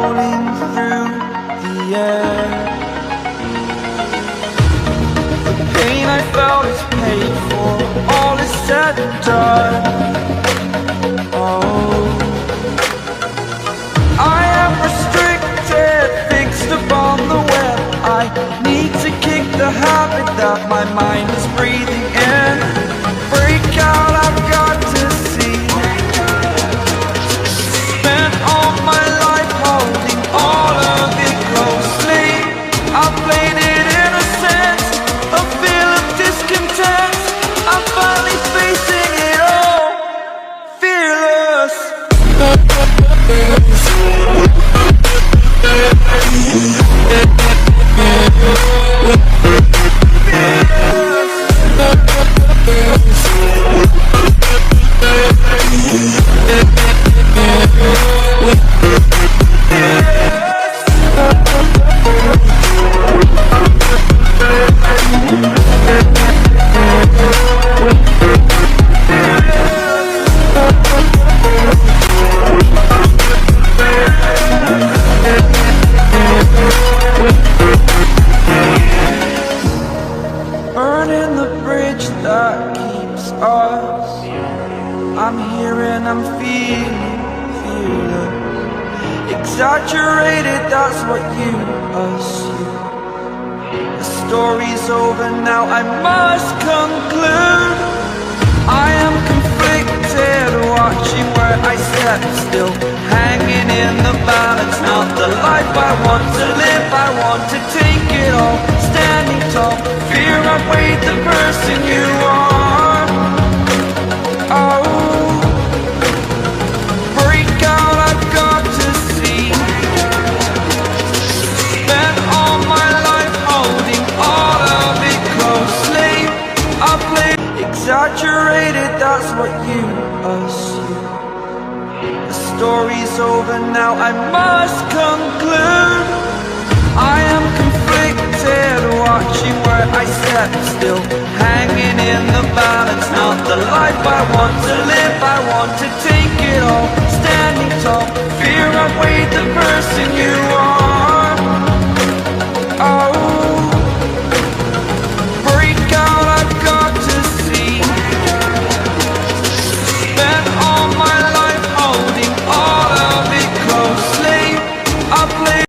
floating through the air. The pain I felt is paid for, all is said and done. Oh, I am restricted, fixed upon the web. I need to kick the habit that my mind is breathing in. Break out, I've got to see. Spent all my life holding all of it closely. I played it innocent, a feel of discontent. I'm finally facing it all, fearless. Burning the bridge that keeps us. I'm here and I'm feeling fearless. Exaggerated, that's what you assume. The story's over now, I must conclude. I am conflicted, watching where I step still, hanging in the balance. Not the life I want to live, I want to take it all. Standing tall, fear outweighed the person you are. Oh, break out, I've got to see. Spent all my life holding all of it closely. I played exaggerated, that's what you assume. The story's over now, I must conclude. I am conflicted, watching where I step still, hanging in the balance. Not the life I want to live, I want to take it all. Standing tall, fear outweighed the person you are. Oh, break out, I've got to see. Spent all my life holding all of it closely. I played